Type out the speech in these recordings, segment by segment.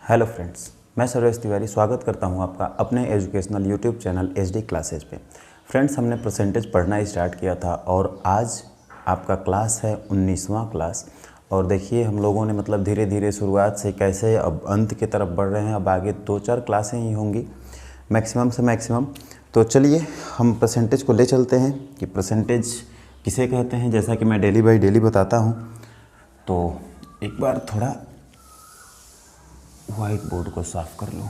Hello friends, मैं सर्वेश तिवारी स्वागत करता हूं आपका अपने educational YouTube channel HD classes पे। फ्रेंड्स, हमने परसेंटेज पढ़ना स्टार्ट किया था और आज आपका क्लास है 19वां क्लास। और देखिए हम लोगों ने मतलब धीरे धीरे शुरुआत से कैसे अब अंत की तरफ बढ़ रहे हैं। अब आगे 2-4 क्लासें ही होंगी मैक्सिमम से मैक्सिमम। तो चलिए हम परसेंटेज को ले चलते हैं कि परसेंटेज किसे कहते हैं। जैसा कि मैं डेली बाई डेली बताता हूँ, तो एक बार थोड़ा वाइट बोर्ड को साफ कर लो।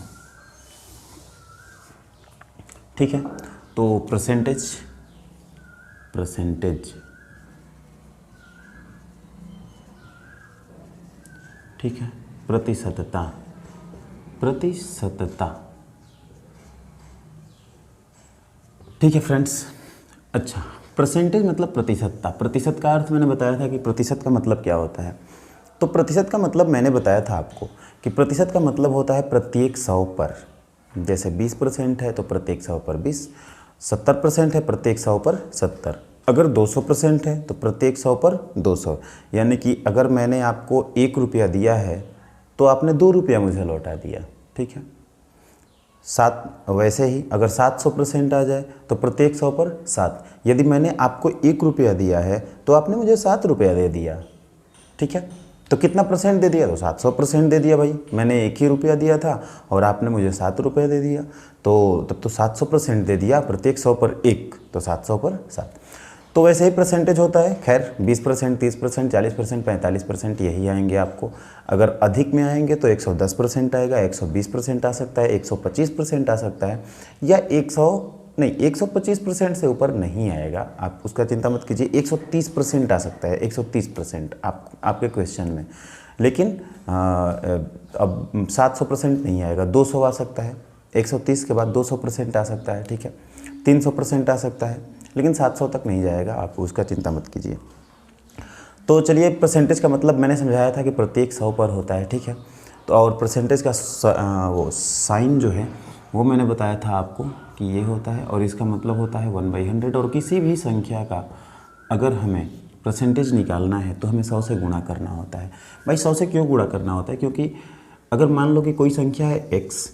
ठीक है, तो परसेंटेज ठीक है, प्रतिशतता। ठीक है फ्रेंड्स। अच्छा, परसेंटेज मतलब प्रतिशतता। प्रतिशत का अर्थ मैंने बताया था कि प्रतिशत का मतलब क्या होता है। तो प्रतिशत का मतलब मैंने बताया था आपको कि प्रतिशत का मतलब होता है प्रत्येक 100 पर। जैसे 20% है तो प्रत्येक 100 पर 20, 70% है प्रत्येक 100 पर 70, अगर 200% है तो प्रत्येक 100 पर 200। यानी कि अगर मैंने आपको 1 रुपया दिया है तो आपने 2 रुपया मुझे लौटा दिया। ठीक है, वैसे ही अगर 700% आ जाए तो प्रत्येक 100 पर 7। यदि मैंने आपको 1 रुपया दिया है तो आपने मुझे 7 रुपया दे दिया। ठीक है, तो कितना परसेंट दे दिया? तो 700% दे दिया भाई। मैंने 1 ही रुपया दिया था और आपने मुझे 7 रुपये दे दिया, तो तब तो 700% दे दिया। प्रत्येक 100 पर 1 तो 700 पर 7। तो वैसे ही परसेंटेज होता है। खैर 20%, 30%, 40%, 45% यही आएंगे आपको। अगर अधिक में आएंगे तो 110% आएगा, 120% आ सकता है, 125% आ सकता है, या 125% से ऊपर नहीं आएगा। आप उसका चिंता मत कीजिए। 130% आ सकता है, 130% आपके क्वेश्चन में। लेकिन अब 700% नहीं आएगा, 200 आ सकता है। 130 के बाद 200% आ सकता है। ठीक है, 300% आ सकता है, लेकिन 700 तक नहीं जाएगा। आप उसका चिंता मत कीजिए। तो चलिए, परसेंटेज का मतलब मैंने समझाया था कि प्रत्येक 100 पर होता है। ठीक है, तो और परसेंटेज का वो साइन जो है वो मैंने बताया था आपको कि ये होता है, और इसका मतलब होता है 1/100। और किसी भी संख्या का अगर हमें परसेंटेज निकालना है तो हमें 100 से गुणा करना होता है। भाई 100 से क्यों गुणा करना होता है? क्योंकि अगर मान लो कि कोई संख्या है x,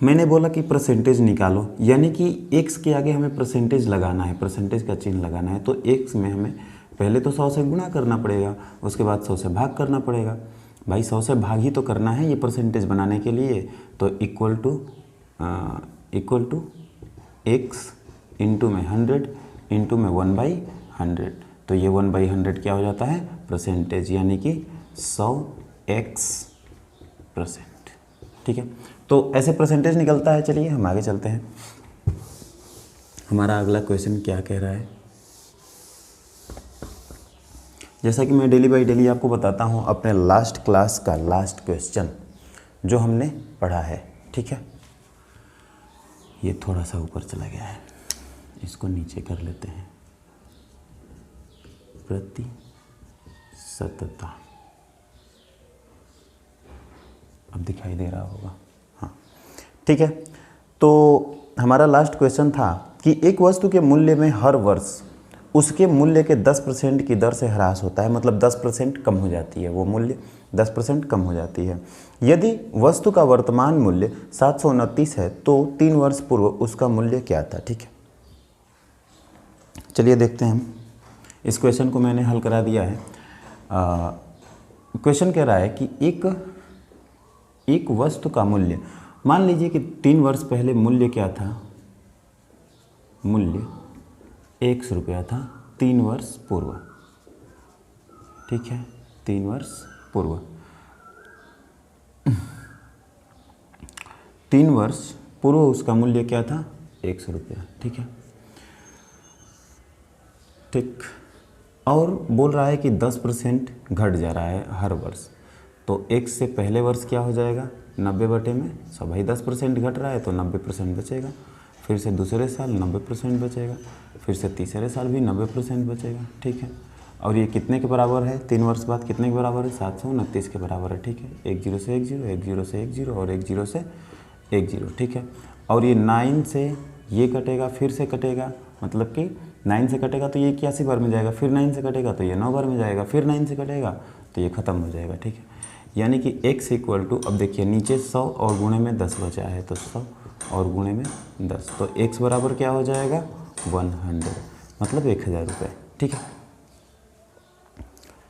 मैंने बोला कि परसेंटेज निकालो, यानी कि x के आगे हमें परसेंटेज लगाना है, परसेंटेज का चिन्ह लगाना है। तो x में हमें पहले तो 100 से गुणा करना पड़ेगा, उसके बाद 100 से भाग करना पड़ेगा। भाई 100 से भाग ही तो करना है ये परसेंटेज बनाने के लिए। तो इक्वल टू x इंटू में 100 इंटू में 1/100। तो ये 1/100 क्या हो जाता है? परसेंटेज, यानी कि 100x%। ठीक है, तो ऐसे परसेंटेज निकलता है। चलिए हम आगे चलते हैं। हमारा अगला क्वेश्चन क्या कह रहा है? जैसा कि मैं डेली बाई डेली आपको बताता हूँ, अपने लास्ट क्लास का लास्ट क्वेश्चन जो हमने पढ़ा है। ठीक है, ये थोड़ा सा ऊपर चला गया है, इसको नीचे कर लेते हैं। प्रतिशतता, अब दिखाई दे रहा होगा। हाँ, ठीक है। तो हमारा लास्ट क्वेश्चन था कि एक वस्तु के मूल्य में हर वर्ष उसके मूल्य के 10% की दर से ह्रास होता है। मतलब 10% कम हो जाती है, वो मूल्य 10% कम हो जाती है। यदि वस्तु का वर्तमान मूल्य 729 है तो 3 वर्ष पूर्व उसका मूल्य क्या था? ठीक है, चलिए देखते हैं हम। इस क्वेश्चन को मैंने हल करा दिया है। क्वेश्चन कह रहा है कि एक वस्तु का मूल्य, मान लीजिए कि 3 वर्ष पहले मूल्य क्या था? मूल्य 100 रुपया था 3 वर्ष पूर्व। ठीक है, 3 वर्ष पूर्व, 3 वर्ष पूर्व उसका मूल्य क्या था? 100 रुपया। ठीक है, ठीक। और बोल रहा है कि 10% घट जा रहा है हर वर्ष। तो 1 से पहले वर्ष क्या हो जाएगा? 90 में 100। भाई 10% घट रहा है तो 90% बचेगा। फिर से दूसरे साल 90% बचेगा, फिर से तीसरे साल भी 90% बचेगा। ठीक है, और ये कितने के बराबर है? 3 वर्ष बाद कितने के बराबर है? 729 के बराबर है। ठीक है, 1 0 से 1 0, 1 0 से 1 0 और 1 0 से 1 0। ठीक है, और ये 9 से ये कटेगा, फिर से कटेगा, मतलब कि 9 से कटेगा तो ये 81 बार में जाएगा, फिर 9 से कटेगा तो ये 9 बार में जाएगा, फिर 9 से कटेगा तो ये ख़त्म हो जाएगा। ठीक है, यानी कि x इक्वल टू, अब देखिए नीचे 100 और गुणे में 10 बचा है, तो 100 और गुणे में 10, तो x बराबर क्या हो जाएगा 100, मतलब 1000 रुपये। ठीक है,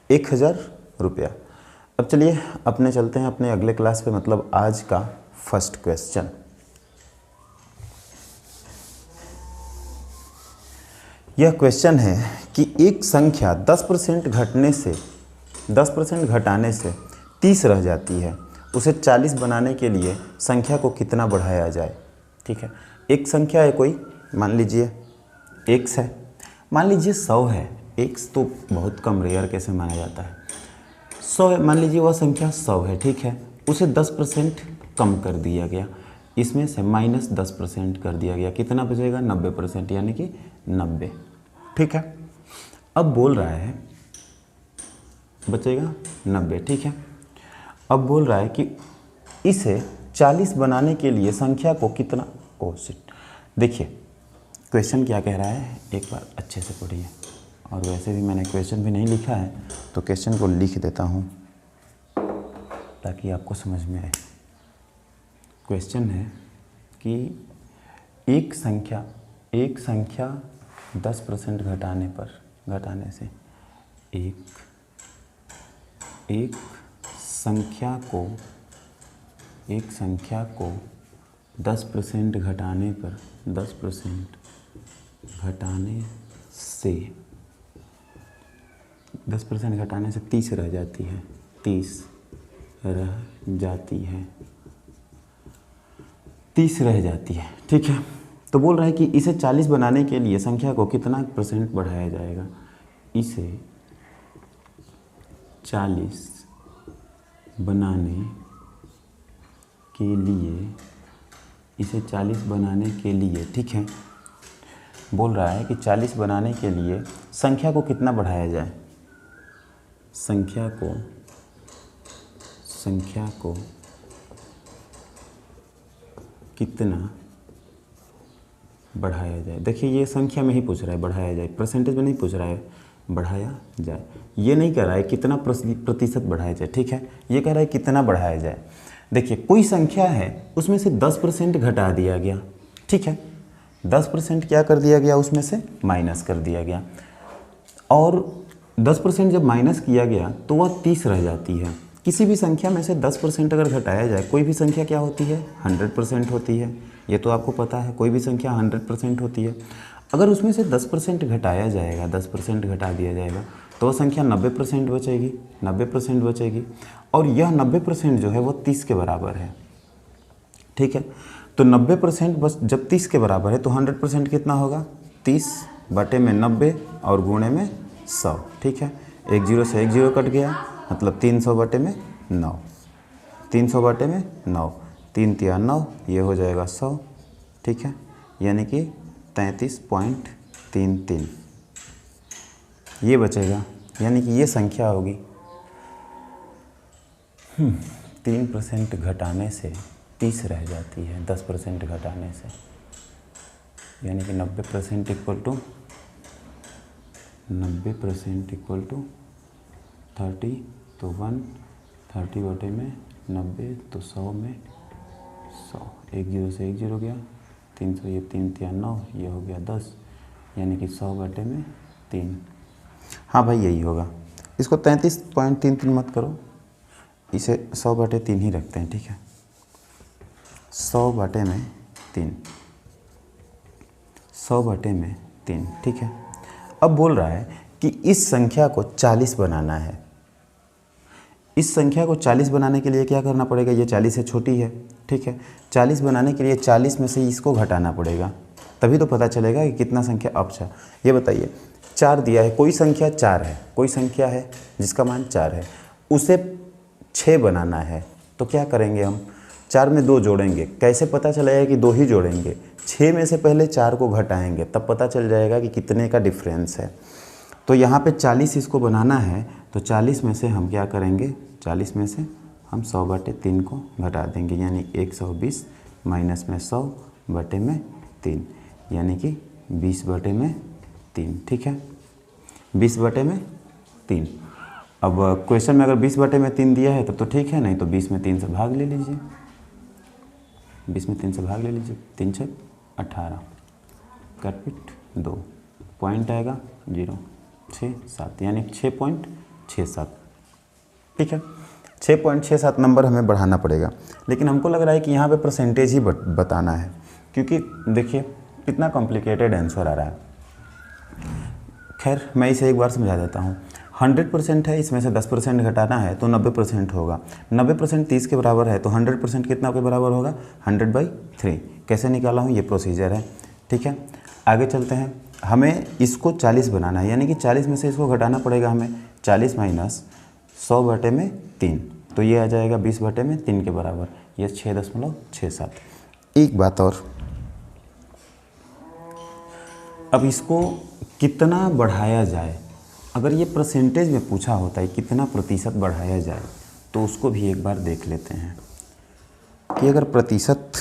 1000 रुपया। अब चलिए अपने चलते हैं अपने अगले क्लास पे, मतलब आज का फर्स्ट क्वेश्चन। यह क्वेश्चन है कि एक संख्या 10% घटाने से 30 रह जाती है, उसे 40 बनाने के लिए संख्या को कितना बढ़ाया जाए। ठीक है, एक संख्या है कोई, मान लीजिए x है, मान लीजिए 100 है, x तो बहुत कम रेयर कैसे माना जाता है, 100 है, मान लीजिए वह संख्या 100 है। ठीक है, उसे 10% कम कर दिया गया, इसमें से -10% कर दिया गया, कितना बचेगा 90%, यानी कि 90। ठीक है, अब बोल रहा है बचेगा 90। ठीक है, अब बोल रहा है कि इसे 40 बनाने के लिए संख्या को कितना, देखिए क्वेश्चन क्या कह रहा है, एक बार अच्छे से पढ़िए, और वैसे भी मैंने क्वेश्चन भी नहीं लिखा है तो क्वेश्चन को लिख देता हूँ ताकि आपको समझ में आए। क्वेश्चन है कि एक संख्या 10% घटाने से एक संख्या को 10% घटाने पर 10% घटाने से 30 रह जाती है, 30 रह जाती है। ठीक है, तो बोल रहा है कि इसे 40 बनाने के लिए संख्या को कितना % बढ़ाया जाएगा। इसे 40 बनाने के लिए, ठीक है, बोल रहा है कि 40 बनाने के लिए संख्या को कितना बढ़ाया जाए, संख्या को कितना बढ़ाया जाए। देखिए ये संख्या में ही पूछ रहा है, बढ़ाया जाए, परसेंटेज में नहीं पूछ रहा है, बढ़ाया जाए। ये नहीं कह रहा है कितना प्रतिशत बढ़ाया जाए। ठीक है, ये कह रहा है कितना बढ़ाया जाए। देखिए कोई संख्या है, उसमें से 10% घटा दिया गया। ठीक है, 10% क्या कर दिया गया, उसमें से माइनस कर दिया गया, और 10% जब माइनस किया गया तो वह 30 रह जाती है। किसी भी संख्या में से 10% अगर घटाया जाए, कोई भी संख्या क्या होती है 100% होती है, ये तो आपको पता है, कोई भी संख्या 100% होती है। अगर उसमें से 10% घटाया जाएगा, 10% घटा दिया जाएगा तो वह संख्या 90% बचेगी, और यह 90% जो है वो 30 के बराबर है। ठीक है, तो 90% बस जब 30 के बराबर है तो 100% कितना होगा, 30/90 और गुणे में 100। ठीक है, एक जीरो से एक जीरो कट गया, मतलब 300/9, 300/9, 3 तिया 9, ये हो जाएगा 100। ठीक है, यानी कि 33.33 ये बचेगा, यानी कि ये संख्या होगी। 3% घटाने से 30 रह जाती है, 10% घटाने से, यानी कि 90% इक्वल टू 30, तो 130/90, तो 100 में 100, एक जीरो से एक जीरो गया, 300, ये 3 तिया 9, ये हो गया 10, यानी कि 100/3। हाँ भाई यही होगा, इसको 33.33 मत करो, इसे 100/3 ही रखते हैं। ठीक है, 100/3। ठीक है, अब बोल रहा है कि इस संख्या को 40 बनाना है। इस संख्या को 40 बनाने के लिए क्या करना पड़ेगा, ये 40 से छोटी है। ठीक है, 40 बनाने के लिए 40 में से इसको घटाना पड़ेगा, तभी तो पता चलेगा कि कितना संख्या अपचा। ये बताइए 4 दिया है, कोई संख्या 4 है, कोई संख्या है जिसका मान 4 है, उसे 6 बनाना है, तो क्या करेंगे हम, 4 में 2 जोड़ेंगे। कैसे पता चलेगा कि 2 ही जोड़ेंगे, 6 में से पहले 4 को घटाएंगे, तब पता चल जाएगा कि कितने का डिफरेंस है। तो यहाँ पे 40 इसको बनाना है, तो 40 में से हम क्या करेंगे, 40 में से हम 100/3 को घटा देंगे, यानी 120 माइनस में 100/3, यानी कि 20/3। ठीक है, 20/3। अब क्वेश्चन में अगर 20/3 दिया है तब तो ठीक है, नहीं तो 20 में 3 से भाग ले लीजिए, 20 में 3 से भाग ले लीजिए, 3 6 18 कट 2 पॉइंट आएगा 0.67 यानी 6.67। ठीक है, 6.67 नंबर हमें बढ़ाना पड़ेगा, लेकिन हमको लग रहा है कि यहाँ पे परसेंटेज ही बताना है, क्योंकि देखिए कितना कॉम्प्लिकेटेड आंसर आ रहा है। खैर मैं इसे एक बार समझा देता हूँ। 100% है, इसमें से 10% घटाना है तो 90% होगा। 90% 30 के बराबर है तो 100% कितना के बराबर होगा? 100/3। कैसे निकाला हूँ, ये प्रोसीजर है। ठीक है, आगे चलते हैं। हमें इसको 40 बनाना है, यानी कि 40 में से इसको घटाना पड़ेगा हमें। 40 माइनस 100/3 तो ये आ जाएगा 20/3 के बराबर, ये 6.67। एक बात और, अब इसको कितना बढ़ाया जाए, अगर ये परसेंटेज में पूछा होता है कितना प्रतिशत बढ़ाया जाए तो उसको भी एक बार देख लेते हैं कि अगर प्रतिशत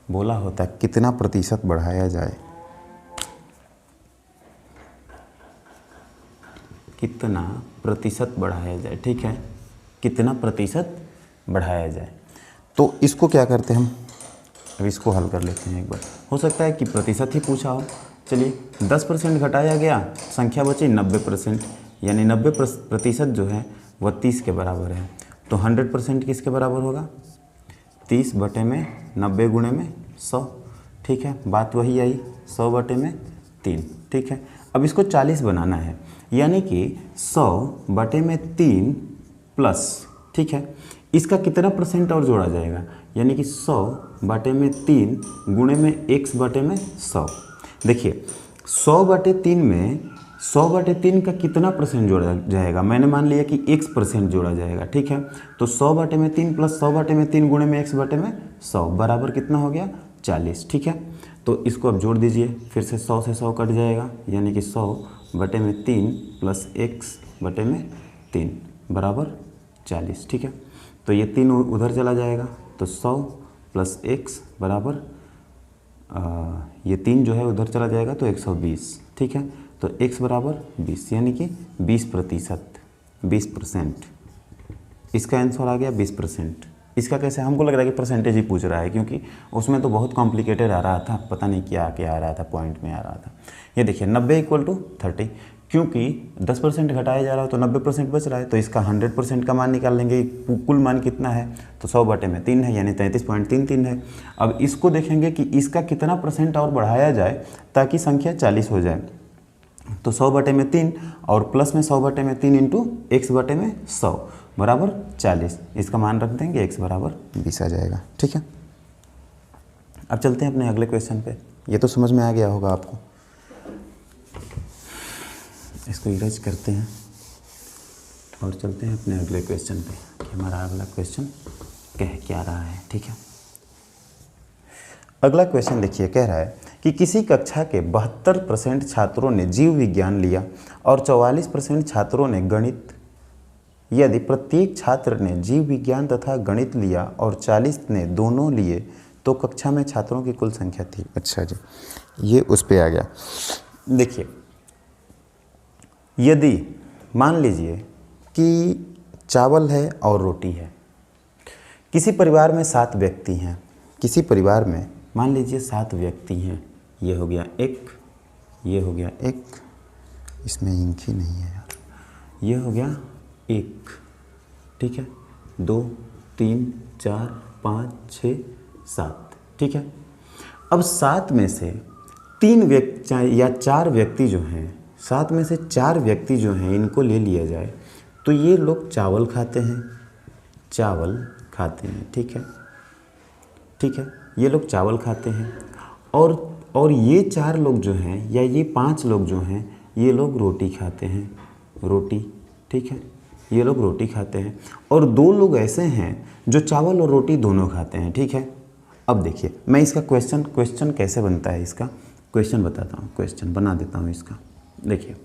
बोला होता है कितना प्रतिशत बढ़ाया जाए, कितना प्रतिशत बढ़ाया जाए। ठीक है, कितना प्रतिशत बढ़ाया जाए, तो इसको क्या करते हैं हम, अब इसको हल कर लेते हैं एक बार। हो सकता है कि प्रतिशत ही पूछा हो। चलिए 10% घटाया गया, संख्या बची 90%, यानी 90% जो है वह 30 के बराबर है। तो 100% किसके बराबर होगा? 30/90 गुणे में 100। ठीक है, बात वही आई, 100/3। ठीक है, अब इसको 40 बनाना है, यानी कि 100/3 प्लस, ठीक है, इसका कितना परसेंट और जोड़ा जाएगा, यानी कि 100/3 गुणे में x/100। देखिए 100/3 में 100/3 का कितना परसेंट जोड़ा जाएगा, मैंने मान लिया कि x% जोड़ा जाएगा। ठीक है, तो 100/3 प्लस 100/3 गुणे में x/100 बराबर कितना हो गया? 40। ठीक है, तो इसको अब जोड़ दीजिए, फिर से 100 से 100 कट जाएगा, यानी कि 100/3 प्लस x/3 बराबर 40। ठीक है, तो ये 3 उधर चला जाएगा, तो 100 प्लस x बराबर ये 3 जो है उधर चला जाएगा तो 120। ठीक है, तो x बराबर 20, यानी कि 20%, 20%। इसका आंसर आ गया 20%। इसका कैसे, हमको लग रहा है कि परसेंटेज ही पूछ रहा है, क्योंकि उसमें तो बहुत कॉम्प्लिकेटेड आ रहा था, पता नहीं क्या क्या आ रहा था, पॉइंट में आ रहा था। ये देखिए 90 = 30, क्योंकि 10% घटाया जा रहा है तो 90% बच रहा है, तो इसका 100% का मान निकाल लेंगे। कुल मान कितना है, तो 100/3 है, यानी 33.33 है। अब इसको देखेंगे कि इसका कितना परसेंट और बढ़ाया जाए ताकि संख्या 40 हो जाए, तो 100/3 और प्लस में 100/3 इंटू x/100 बराबर 40। इसका मान रख देंगे, x बराबर 20 आ जाएगा। ठीक है, अब चलते हैं अपने अगले क्वेश्चन पे। ये तो समझ में आ गया होगा आपको। इसको इरेज करते हैं और चलते हैं अपने अगले क्वेश्चन पे कि हमारा अगला क्वेश्चन कह क्या रहा है। ठीक है, अगला क्वेश्चन देखिए, कह रहा है कि किसी कक्षा के 72% छात्रों ने जीव विज्ञान लिया और 44% छात्रों ने गणित। यदि प्रत्येक छात्र ने जीव विज्ञान तथा गणित लिया और 40 ने दोनों लिए तो कक्षा में छात्रों की कुल संख्या थी। अच्छा जी, ये उस पे आ गया। देखिए, यदि मान लीजिए कि चावल है और रोटी है, किसी परिवार में 7 व्यक्ति हैं, किसी परिवार में मान लीजिए 7 व्यक्ति हैं, ये हो गया एक, ये हो गया एक, इसमें इंक ही नहीं है यार, ये हो गया एक। ठीक है, 2 3 4 5 6 7। ठीक है, अब 7 में से 3 व्यक्ति या 4 व्यक्ति जो हैं, 7 में से 4 व्यक्ति जो हैं इनको ले लिया जाए तो ये लोग चावल खाते हैं, चावल खाते हैं। ठीक है, ठीक है, ये लोग चावल खाते हैं और ये 4 लोग जो हैं या ये 5 लोग जो हैं ये लोग रोटी खाते हैं, रोटी। ठीक है, ये लोग रोटी खाते हैं और 2 लोग ऐसे हैं जो चावल और रोटी दोनों खाते हैं। ठीक है, अब देखिए मैं इसका क्वेश्चन कैसे बनता है, इसका क्वेश्चन बताता हूँ, क्वेश्चन बना देता हूँ इसका। देखिए,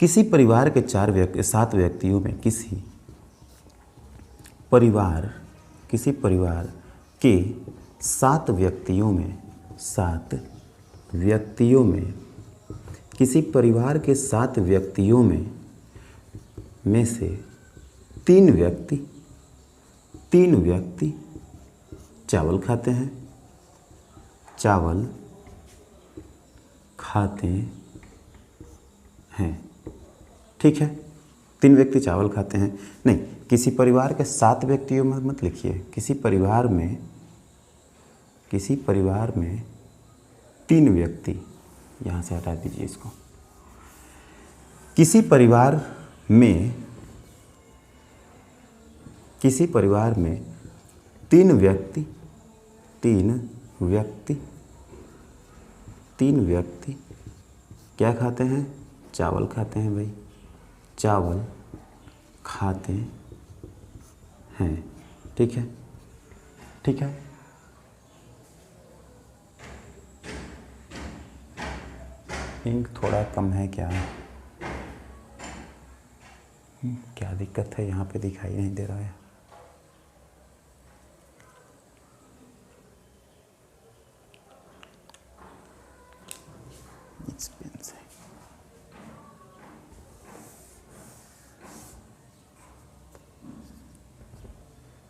किसी परिवार के 7 व्यक्तियों में किसी परिवार के 7 व्यक्तियों में किसी परिवार के 7 व्यक्तियों में में से तीन व्यक्ति चावल खाते हैं, ठीक है। 3 व्यक्ति चावल खाते हैं, नहीं, किसी परिवार के 7 व्यक्तियों में मत लिखिए, किसी परिवार में 3 व्यक्ति, यहाँ से हटा दीजिए इसको। किसी परिवार में 3 व्यक्ति क्या खाते हैं? चावल खाते हैं भाई, चावल खाते हैं, ठीक है। इंक थोड़ा कम है क्या? क्या दिक्कत है? यहाँ पे दिखाई नहीं दे रहा है।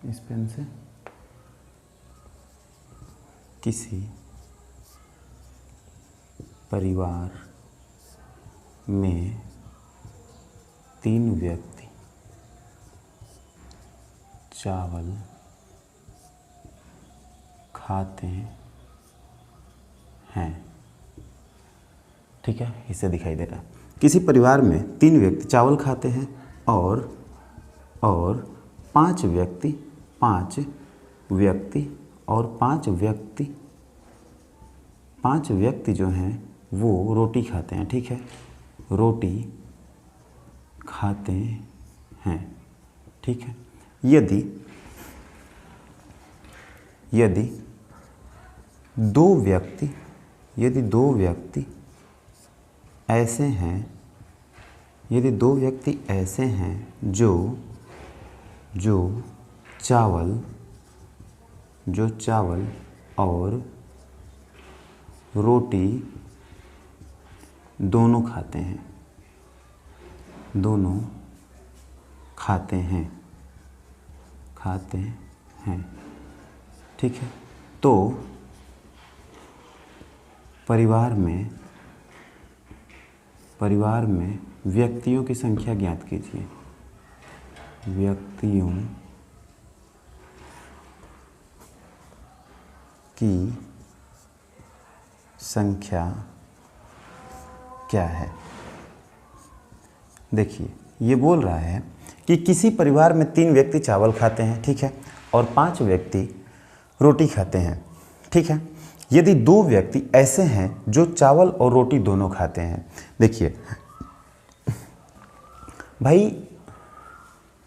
इस पेन से किसी परिवार में 3 व्यक्ति चावल खाते हैं, ठीक है। इससे दिखाई दे रहा है किसी परिवार में 3 व्यक्ति चावल खाते हैं और 5 व्यक्ति जो हैं वो रोटी खाते हैं, ठीक है। रोटी खाते हैं, ठीक है। यदि 2 व्यक्ति ऐसे हैं जो चावल और रोटी दोनों खाते हैं, ठीक है। तो परिवार में व्यक्तियों की संख्या ज्ञात कीजिए। व्यक्तियों की संख्या क्या है? देखिए, ये बोल रहा है कि किसी परिवार में 3 व्यक्ति चावल खाते हैं, ठीक है, और 5 व्यक्ति रोटी खाते हैं, ठीक है। यदि 2 व्यक्ति ऐसे हैं जो चावल और रोटी दोनों खाते हैं। देखिए भाई,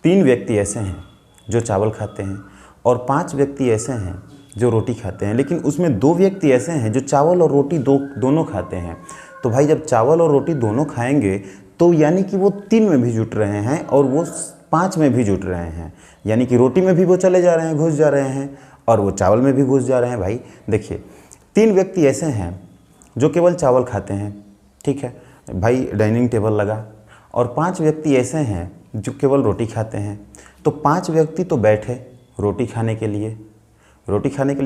3 व्यक्ति ऐसे हैं जो चावल खाते हैं और 5 व्यक्ति ऐसे हैं जो रोटी खाते हैं, लेकिन उसमें 2 व्यक्ति ऐसे हैं जो चावल और रोटी दोनों खाते हैं। तो भाई जब चावल और रोटी दोनों खाएंगे तो यानी कि वो 3 में भी जुट रहे हैं और वो 5 में भी जुट रहे हैं, यानी कि रोटी में भी वो चले जा रहे हैं, घुस जा रहे हैं, और वो चावल में भी घुस जा रहे हैं। भाई देखिए, 3 व्यक्ति ऐसे हैं जो केवल चावल खाते हैं, ठीक है भाई, डाइनिंग टेबल लगा, और 5 व्यक्ति ऐसे हैं जो केवल रोटी खाते हैं। तो 5 व्यक्ति तो बैठे रोटी खाने के लिए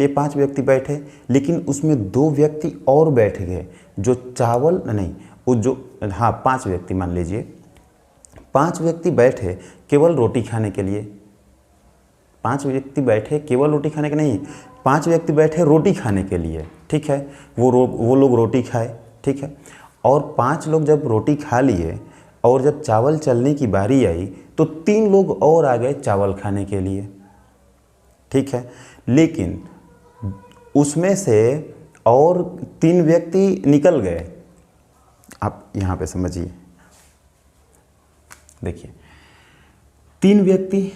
5 व्यक्ति बैठे, लेकिन उसमें 2 व्यक्ति और बैठ गए जो चावल नहीं, वो जो 5 व्यक्ति मान लीजिए, 5 व्यक्ति बैठे केवल रोटी खाने के लिए। 5 व्यक्ति बैठे केवल रोटी खाने के नहीं, 5 व्यक्ति बैठे रोटी खाने के लिए, ठीक है। वो लोग रोटी खाए, ठीक है। और 5 लोग जब रोटी खा लिए और जब चावल चलने की बारी आई तो 3 लोग और आ गए चावल खाने के लिए, ठीक है। लेकिन उसमें से और 3 व्यक्ति निकल गए। आप यहाँ पे समझिए, देखिए 3 व्यक्ति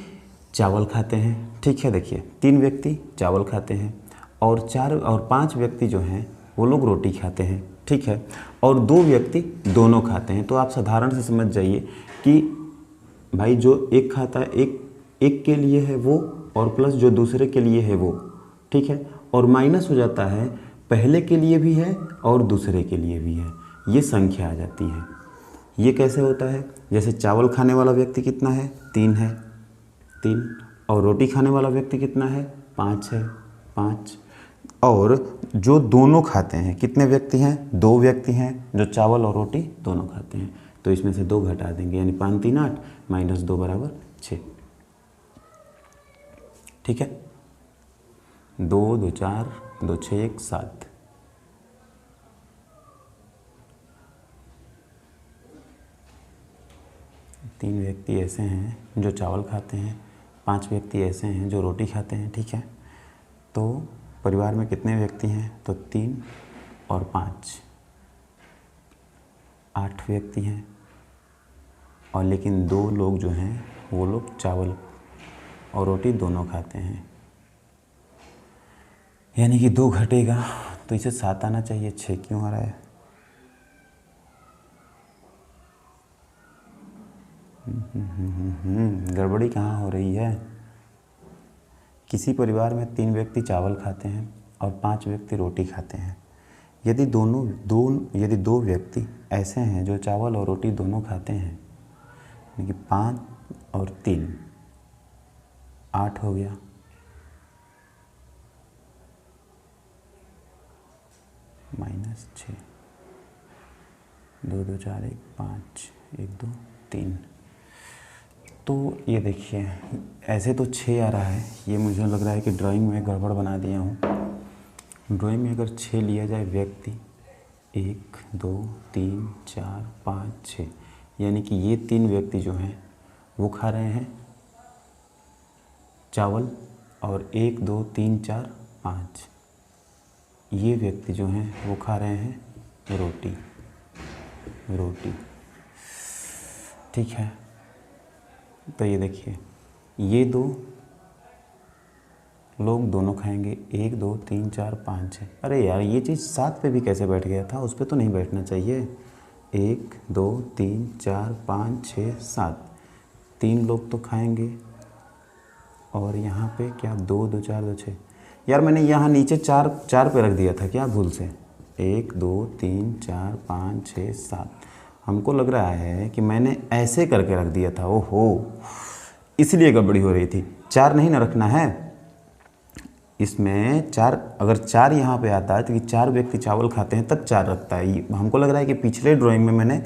चावल खाते हैं, ठीक है। देखिए 3 व्यक्ति चावल खाते हैं और 5 व्यक्ति जो हैं वो लोग रोटी खाते हैं, ठीक है, और 2 व्यक्ति दोनों खाते हैं। तो आप साधारण से समझ जाइए कि भाई जो एक खाता है, एक के लिए है वो, और प्लस जो दूसरे के लिए है वो, ठीक है, और माइनस हो जाता है, पहले के लिए भी है और दूसरे के लिए भी है, ये संख्या आ जाती है। ये कैसे होता है, जैसे चावल खाने वाला व्यक्ति कितना है, 3 है, 3, और रोटी खाने वाला व्यक्ति कितना है, 5 है, 5, और जो दोनों खाते हैं कितने व्यक्ति हैं, 2 व्यक्ति हैं जो चावल और रोटी दोनों खाते हैं, तो इसमें से 2 घटा देंगे, यानी 5 3 8 माइनस 2 बराबर 6। ठीक है, 2 2 4 2 6 1 7। तीन व्यक्ति ऐसे हैं जो चावल खाते हैं, 5 व्यक्ति ऐसे हैं जो रोटी खाते हैं। ठीक है, तो परिवार में कितने व्यक्ति हैं, तो 3 और 5, 8 व्यक्ति हैं, और लेकिन 2 लोग जो हैं वो लोग चावल और रोटी दोनों खाते हैं, यानी कि 2 घटेगा तो इसे 7 आना चाहिए, 6 क्यों आ रहा है। गड़बड़ी कहाँ हो रही है। किसी परिवार में 3 व्यक्ति चावल खाते हैं और 5 व्यक्ति रोटी खाते हैं। यदि 2 व्यक्ति ऐसे हैं जो चावल और रोटी दोनों खाते हैं, यानी कि 5 और 3 8 हो गया, माइनस 6, 2 2 4 1 5 1 2 3। तो ये देखिए ऐसे तो 6 आ रहा है, ये मुझे लग रहा है कि ड्राइंग में गड़बड़ बना दिया हूँ। ड्राइंग में अगर 6 लिया जाए व्यक्ति, 1 2 3 4 5 6, यानी कि ये 3 व्यक्ति जो हैं वो खा रहे हैं चावल, और 1 2 3 4 5 ये व्यक्ति जो हैं वो खा रहे हैं रोटी। ठीक है, तो ये देखिए ये 2 लोग दोनों खाएंगे, 1 2 3 4 5 6। अरे यार ये चीज़ 7 पे भी कैसे बैठ गया था, उस पर तो नहीं बैठना चाहिए। 1 2 3 4 5 6 7, 3 लोग तो खाएंगे, और यहाँ पे क्या 2 2 4 2 6। यार मैंने यहाँ नीचे 4 पे रख दिया था क्या भूल से, 1 2 3 4 5 6 7। हमको लग रहा है कि मैंने ऐसे करके रख दिया था, ओहो इसलिए गड़बड़ी हो रही थी। 4 नहीं ना रखना है इसमें, 4 अगर 4 यहाँ पे आता है तो कि 4 व्यक्ति चावल खाते हैं तब 4 रखता है। हमको लग रहा है कि पिछले ड्राइंग में मैंने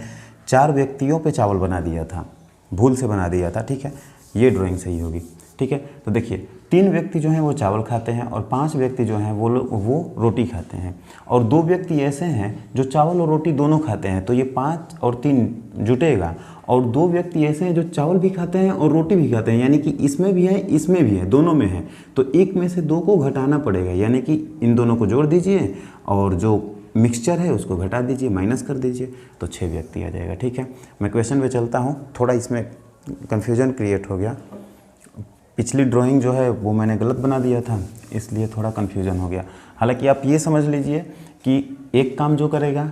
4 व्यक्तियों पे चावल बना दिया था, भूल से बना दिया था। ठीक है, ये ड्राइंग सही होगी। ठीक है, तो देखिए 3 व्यक्ति जो हैं वो चावल खाते हैं और 5 व्यक्ति जो हैं वो रोटी खाते हैं, और 2 व्यक्ति ऐसे हैं जो चावल और रोटी दोनों खाते हैं, तो ये 5 और 3 जुटेगा, और 2 व्यक्ति ऐसे हैं जो चावल भी खाते हैं और रोटी भी खाते हैं, यानी कि इसमें भी है इसमें भी है, दोनों में है, तो एक में से 2 को घटाना पड़ेगा, यानी कि इन दोनों को जोड़ दीजिए और जो मिक्सचर है उसको घटा दीजिए, माइनस कर दीजिए, तो 6 व्यक्ति आ जाएगा। ठीक है, मैं क्वेश्चन पे चलता हूँ। थोड़ा इसमें कन्फ्यूजन क्रिएट हो गया, पिछली ड्राइंग जो है वो मैंने गलत बना दिया था, इसलिए थोड़ा कन्फ्यूजन हो गया। हालांकि आप ये समझ लीजिए कि एक काम जो करेगा,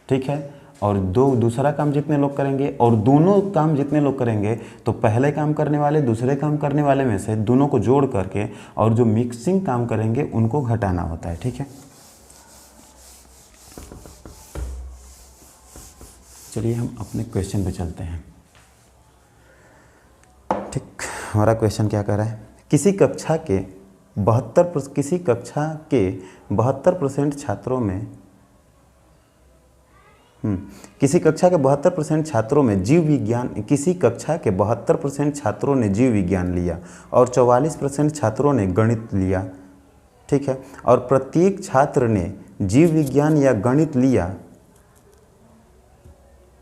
ठीक है, और दूसरा काम जितने लोग करेंगे, और दोनों काम जितने लोग करेंगे, तो पहले काम करने वाले दूसरे काम करने वाले में से दोनों को जोड़ करके और जो मिक्सिंग काम करेंगे उनको घटाना होता है। ठीक है, चलिए हम अपने क्वेश्चन पे चलते हैं। ठीक, हमारा क्वेश्चन क्या कह रहा है, किसी कक्षा के 72% छात्रों में किसी कक्षा के 72% छात्रों में जीव विज्ञान किसी कक्षा के 72% छात्रों ने जीव विज्ञान लिया और 44% छात्रों ने गणित लिया। ठीक है, और प्रत्येक छात्र ने जीव विज्ञान या गणित लिया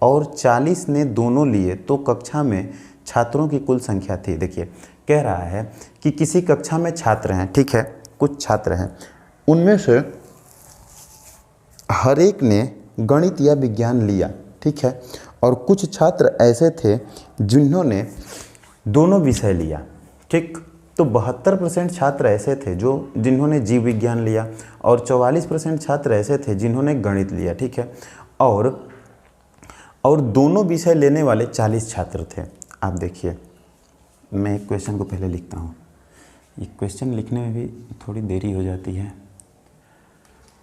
और 40 ने दोनों लिए, तो कक्षा में छात्रों की कुल संख्या थी। देखिए कह रहा है कि किसी कक्षा में छात्र हैं, ठीक है, कुछ छात्र हैं, उनमें से हर एक ने गणित या विज्ञान लिया, ठीक है, और कुछ छात्र ऐसे थे जिन्होंने दोनों विषय लिया। ठीक, तो 72% छात्र ऐसे थे जिन्होंने जीव विज्ञान लिया और 44% छात्र ऐसे थे जिन्होंने गणित लिया। ठीक है, और दोनों विषय लेने वाले 40 छात्र थे। आप देखिए, मैं एक क्वेश्चन को पहले लिखता हूँ, ये क्वेश्चन लिखने में भी थोड़ी देरी हो जाती है।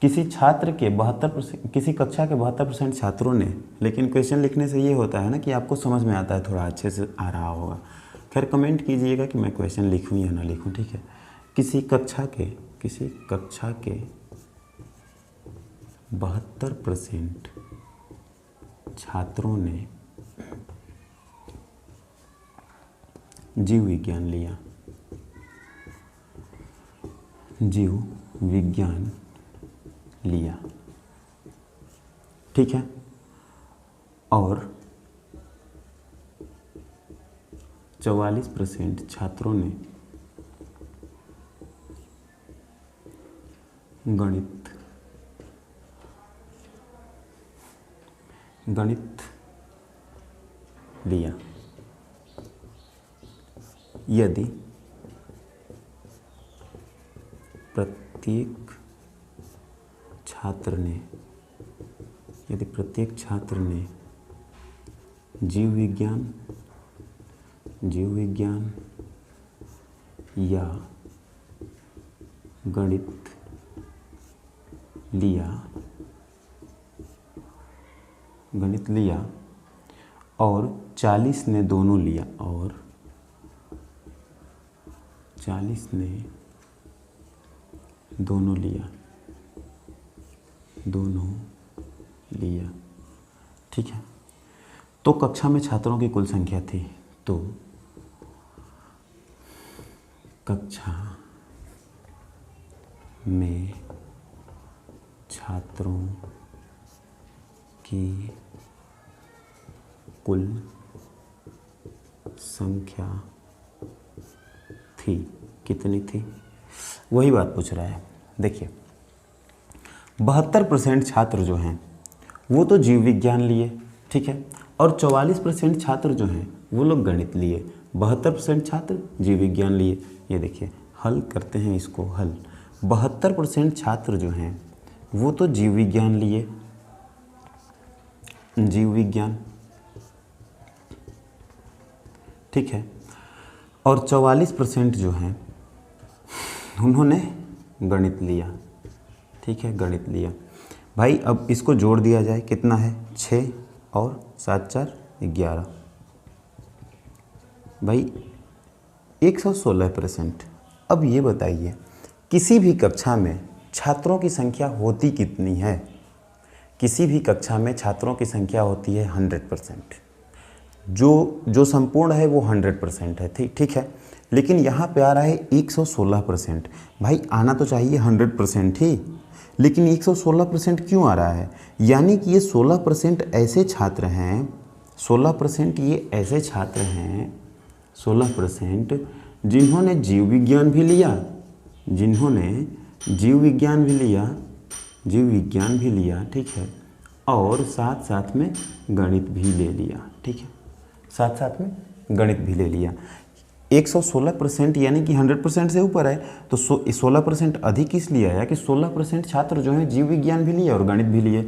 किसी छात्र के 72%, किसी कक्षा के 72% छात्रों ने, लेकिन क्वेश्चन लिखने से ये होता है ना कि आपको समझ में आता है, थोड़ा अच्छे से आ रहा होगा। खैर कमेंट कीजिएगा कि मैं क्वेश्चन लिखूं या ना लिखूं, ठीक है। किसी कक्षा के 72% छात्रों ने जीव विज्ञान लिया, जीव विज्ञान लिया, ठीक है। और 44% छात्रों ने गणित लिया। यदि प्रत्येक छात्र ने जीव विज्ञान या गणित लिया और 40 ने दोनों लिया, और 40 ने दोनों लिया, ठीक है। तो कक्षा में छात्रों की कुल संख्या थी, तो कक्षा में छात्रों की कुल संख्या थी, कितनी थी, वही बात पूछ रहा है। देखिए 72% छात्र जो हैं वो तो जीव विज्ञान लिए, ठीक है, और 44% छात्र जो हैं वो लोग गणित लिए, 72% छात्र जीव विज्ञान लिए। ये देखिए हल करते हैं इसको, हल। 72% छात्र जो हैं वो तो जीव विज्ञान लिए, जीव विज्ञान, ठीक है, और 44% जो हैं उन्होंने गणित लिया, ठीक है, गणित लिया। भाई अब इसको जोड़ दिया जाए, कितना है, 6 और 7 4 11, भाई 116%। अब ये बताइए किसी भी कक्षा में छात्रों की संख्या होती कितनी है? किसी भी कक्षा में छात्रों की संख्या होती है 100%, जो संपूर्ण है वो 100% है, ठीक है। लेकिन यहाँ पे आ रहा है 116%। भाई आना तो चाहिए 100% ही, लेकिन 116% क्यों आ रहा है? यानी कि ये 16% ऐसे छात्र हैं, 16% ये ऐसे छात्र हैं, 16% जिन्होंने जीव विज्ञान भी लिया, ठीक है, और साथ साथ में गणित भी ले लिया, ठीक है, साथ साथ में गणित भी ले लिया। 116% यानी कि 100% से ऊपर है, तो 16% अधिक इसलिए आया कि 16% छात्र जो हैं जीव विज्ञान भी लिए और गणित भी लिए।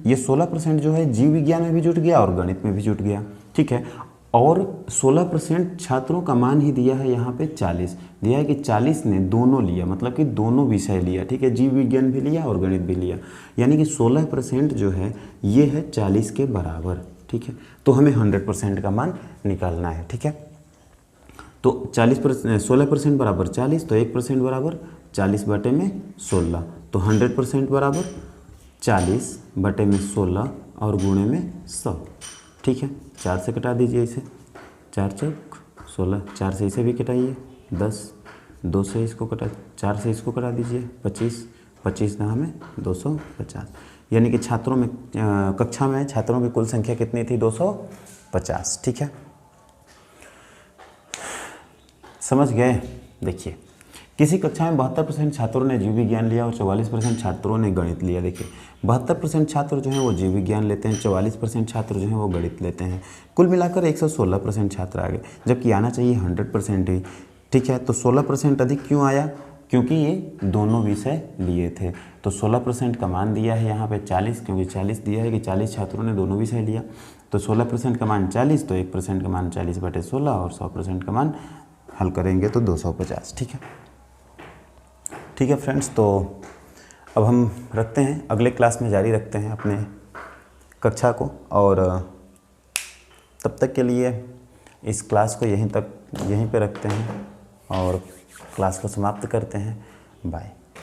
ये 16% जो है जीव विज्ञान में भी जुट गया और गणित में भी जुट गया, ठीक है। और 16% छात्रों का मान ही दिया है यहाँ पे 40, दिया है कि 40 ने दोनों लिया, मतलब कि दोनों विषय लिया, ठीक है, जीव विज्ञान भी लिया और गणित भी लिया, यानी कि 16% जो है ये है 40 के बराबर, ठीक है। तो हमें 100% का मान निकालना है, ठीक है। तो 16% बराबर 40, तो 1% बराबर 40/16, तो 100% बराबर 40/16 और गुणे में 100, ठीक है। 4 से कटा दीजिए इसे, 4 चौक 16, 4 से इसे भी कटाइए 10, 2 से इसको कटा, 4 से इसको कटा दीजिए 25, 25 ना हमें 250, यानी कि छात्रों में कक्षा में छात्रों की कुल संख्या कितनी थी? 250, ठीक है। समझ गए? देखिए किसी कक्षा में 72% छात्रों ने जीव विज्ञान लिया और 44% छात्रों ने गणित लिया। देखिए 72% छात्र जो हैं वो जीव विज्ञान लेते हैं, 44% छात्र जो हैं वो गणित लेते हैं, कुल मिलाकर 116% छात्र आ गए, जबकि आना चाहिए 100% ही, ठीक है। तो 16% अधिक क्यों आया? क्योंकि ये दोनों विषय लिए थे। तो 16% का मान दिया है यहाँ पे 40, क्योंकि 40 दिया है कि 40 छात्रों ने दोनों विषय लिया। तो 16% का मान 40, तो 1% का मान 40/16 और 100% का मान हल करेंगे तो 250, ठीक है। ठीक है फ्रेंड्स, तो अब हम रखते हैं, अगले क्लास में जारी रखते हैं अपने कक्षा को, और तब तक के लिए इस क्लास को यहीं पे रखते हैं और क्लास को समाप्त करते हैं। बाय।